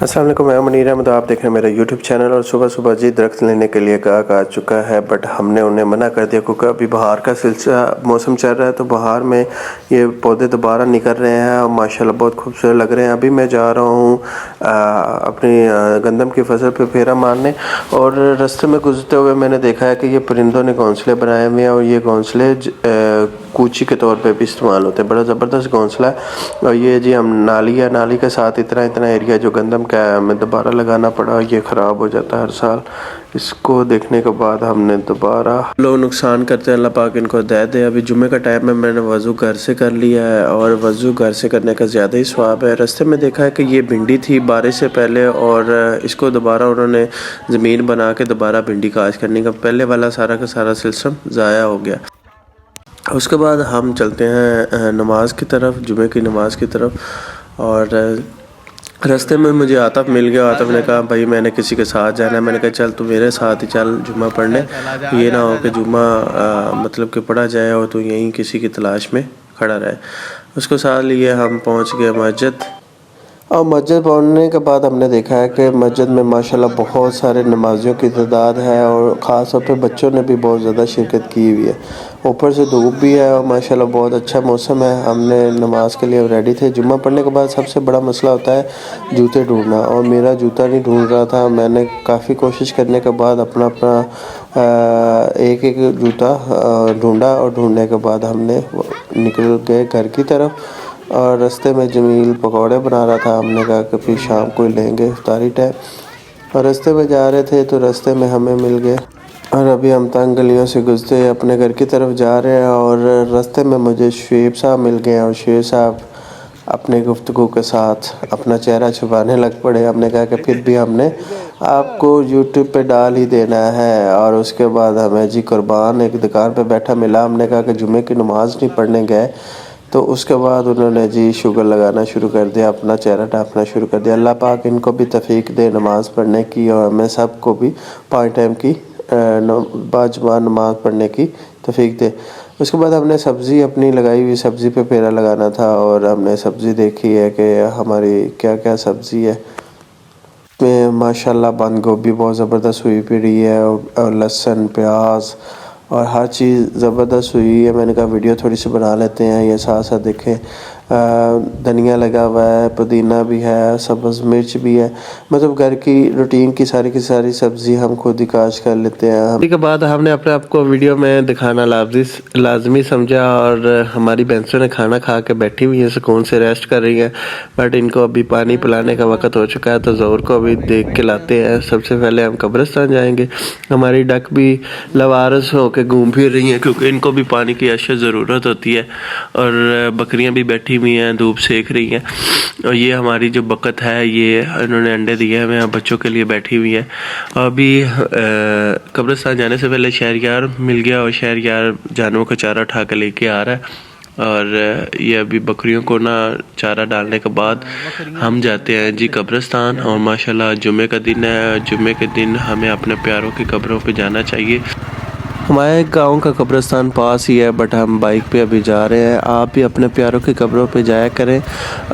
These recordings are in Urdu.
السلام علیکم، میں منیر احمد، آپ دیکھ رہے ہیں میرا یوٹیوب چینل۔ اور صبح صبح جی درخت لینے کے لیے گاہک آ چکا ہے، بٹ ہم نے انہیں منع کر دیا کیونکہ ابھی بہار کا سلسلہ موسم چل رہا ہے، تو بہار میں یہ پودے دوبارہ نکل رہے ہیں اور ماشاءاللہ بہت خوبصورت لگ رہے ہیں۔ ابھی میں جا رہا ہوں اپنی گندم کی فصل پہ پھیرا مارنے، اور رستے میں گزرتے ہوئے میں نے دیکھا ہے کہ یہ پرندوں نے گھونسلے بنائے ہوئے ہیں، اور یہ گھونسلے کوچی کے طور پہ بھی استعمال ہوتے ہیں۔ بڑا زبردست گھونسلہ ہے، اور یہ جی ہم نالی کے ساتھ اتنا ایریا جو گندم کا ہے ہمیں دوبارہ لگانا پڑا، یہ خراب ہو جاتا ہے ہر سال۔ اس کو دیکھنے کے بعد ہم نے دوبارہ لوگ نقصان کرتے ہیں، اللہ پاک ان کو دے دے۔ ابھی جمعہ کا ٹائم ہے، میں نے وضو گھر سے کر لیا ہے، اور وضو گھر سے کرنے کا زیادہ ہی ثواب ہے۔ راستے میں دیکھا ہے کہ یہ بھنڈی تھی بارش سے پہلے، اور اس کو دوبارہ انہوں نے زمین بنا کے دوبارہ بھنڈی کاشت کرنے کا پہلے والا سارا کا سارا سلسلہ ضائع ہو گیا۔ اس کے بعد ہم چلتے ہیں نماز کی طرف، جمعے کی نماز کی طرف۔ اور راستے میں مجھے عاطف مل گیا، عاطف نے کہا بھائی میں نے کسی کے ساتھ جانا ہے۔ میں نے کہا چل تو میرے ساتھ ہی چل جمعہ پڑھنے، یہ نہ ہو کہ جمعہ مطلب کہ پڑھا جائے اور تو یہیں کسی کی تلاش میں کھڑا رہے۔ اس کو ساتھ لیے ہم پہنچ گئے مسجد، اور مسجد پہنچنے کے بعد ہم نے دیکھا ہے کہ مسجد میں ماشاءاللہ بہت سارے نمازیوں کی تعداد ہے، اور خاص طور پہ بچوں نے بھی بہت زیادہ شرکت کی ہوئی ہے۔ اوپر سے دھوپ بھی ہے، اور ماشاءاللہ بہت اچھا موسم ہے۔ ہم نے نماز کے لیے ریڈی تھے۔ جمعہ پڑھنے کے بعد سب سے بڑا مسئلہ ہوتا ہے جوتے ڈھونڈنا، اور میرا جوتا نہیں ڈھونڈ رہا تھا۔ میں نے کافی کوشش کرنے کے بعد اپنا ایک جوتا ڈھونڈا، اور ڈھونڈنے کے بعد ہم نے نکل گئے گھر کی طرف۔ اور راستے میں جمیل پکوڑے بنا رہا تھا، ہم نے کہا کہ پھر شام کو لیں گے افطاری ٹائم۔ اور راستے میں جا رہے تھے تو راستے میں ہمیں مل گئے، اور ابھی ہم تنگ گلیوں سے گزرتے اپنے گھر کی طرف جا رہے ہیں، اور راستے میں مجھے شعیب صاحب مل گئے، اور شعیب صاحب اپنے گفتگو کے ساتھ اپنا چہرہ چھپانے لگ پڑے۔ ہم نے کہا کہ پھر بھی ہم نے آپ کو یوٹیوب پہ ڈال ہی دینا ہے۔ اور اس کے بعد ہمیں جی قربان ایک دکان پہ بیٹھا ملا۔ ہم نے کہا کہ جمعے کی نماز نہیں پڑھنے گئے، تو اس کے بعد انہوں نے جی شوگر لگانا شروع کر دیا، اپنا چہرہ ڈھانپنا شروع کر دیا۔ اللہ پاک ان کو بھی توفیق دے نماز پڑھنے کی، اور ہمیں سب کو بھی 5 ٹائم کی باجماع نماز پڑھنے کی توفیق دے۔ اس کے بعد ہم نے سبزی اپنی لگائی ہوئی سبزی پہ پھیرا لگانا تھا، اور ہم نے سبزی دیکھی ہے کہ ہماری کیا کیا سبزی ہے۔ میں ماشاءاللہ بند گوبھی بہت زبردست ہوئی پڑی ہے، اور لہسن، پیاز اور ہر چیز زبردست ہوئی ہے۔ میں نے کہا ویڈیو تھوڑی سی بنا لیتے ہیں، یہ ساتھ ساتھ دیکھیں دھنیا لگا ہوا ہے، پودینہ بھی ہے، سبز مرچ بھی ہے، مطلب گھر کی روٹین کی ساری سبزی ہم خود ہی کاشت کر لیتے ہیں۔ اس کے بعد ہم نے اپنے آپ کو ویڈیو میں دکھانا لازمی سمجھا، اور ہماری بینسوں نے کھانا کھا کے بیٹھی ہوئی ہیں، سکون سے ریسٹ کر رہی ہیں، بٹ ان کو ابھی پانی پلانے کا وقت ہو چکا ہے، تو ظہر کو ابھی دیکھ کے لاتے ہیں۔ سب سے پہلے ہم قبرستان جائیں گے۔ ہماری ڈک بھی لوارس ہو کے گھوم پھر رہی ہیں، کیونکہ ان کو بھی پانی کی اشد ضرورت ہوتی ہے، اور بکریاں بھی بیٹھی ہوئی ہیں، دھوپ سیک رہی ہیں۔ اور یہ ہماری جو بکت ہے، یہ انہوں نے انڈے دیے ہیں بچوں کے لیے بیٹھی ہوئی ہے۔ ابھی قبرستان جانے سے پہلے شہریار مل گیا، اور شہریار جانوروں کا چارہ اٹھا کے لے کے آ رہا ہے، اور یہ ابھی بکریوں کو چارہ ڈالنے کے بعد ہم جاتے ہیں جی قبرستان۔ اور ماشاءاللہ جمعے کا دن ہے، جمعے کے دن ہمیں اپنے پیاروں کی قبروں پہ جانا چاہیے۔ ہمارے گاؤں کا قبرستان پاس ہی ہے، بٹ ہم بائک پہ ابھی جا رہے ہیں۔ آپ بھی اپنے پیاروں کی قبروں پہ جایا کریں،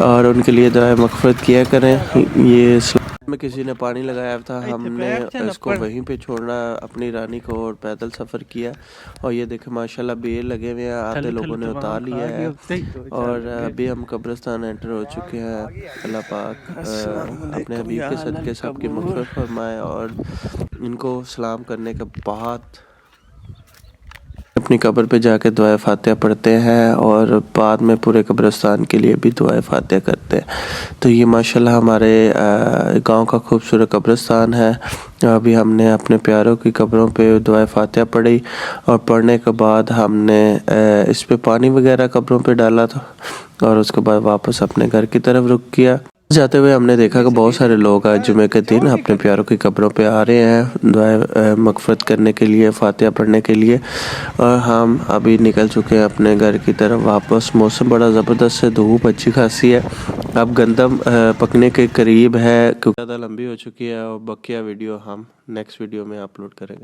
اور ان کے لیے دعائے مغفرت کیا کریں۔ یہ میں کسی نے پانی لگایا تھا، ہم نے اس کو وہیں پہ چھوڑنا اپنی رانی کو، اور پیدل سفر کیا۔ اور یہ دیکھیں ماشاءاللہ بیل لگے ہوئے ہیں، آدھے لوگوں نے اتار لیا ہے، اور ابھی ہم قبرستان انٹر ہو چکے ہیں۔ اللہ پاک اپنے حبیب کے صدقے سب کی مغفرت فرمائے، اور ان کو سلام کرنے کے بعد اپنی قبر پہ جا کے دعائے فاتحہ پڑھتے ہیں، اور بعد میں پورے قبرستان کے لیے بھی دعائے فاتحہ کرتے ہیں۔ تو یہ ماشاءاللہ ہمارے گاؤں کا خوبصورت قبرستان ہے۔ ابھی ہم نے اپنے پیاروں کی قبروں پہ دعائے فاتحہ پڑھی، اور پڑھنے کے بعد ہم نے اس پہ پانی وغیرہ قبروں پہ ڈالا تھا، اور اس کے بعد واپس اپنے گھر کی طرف رخ کیا۔ جاتے ہوئے ہم نے دیکھا کہ بہت سارے لوگ آج جمعے کے دن اپنے پیاروں کی قبروں پہ آ رہے ہیں دعائے مغفرت کرنے کے لیے، فاتحہ پڑھنے کے لیے، اور ہم ابھی نکل چکے ہیں اپنے گھر کی طرف واپس۔ موسم بڑا زبردست ہے، دھوپ اچھی خاصی ہے۔ اب گندم پکنے کے قریب ہے، کیونکہ زیادہ لمبی ہو چکی ہے، اور بقیہ ویڈیو ہم نیکسٹ ویڈیو میں اپلوڈ کریں گے۔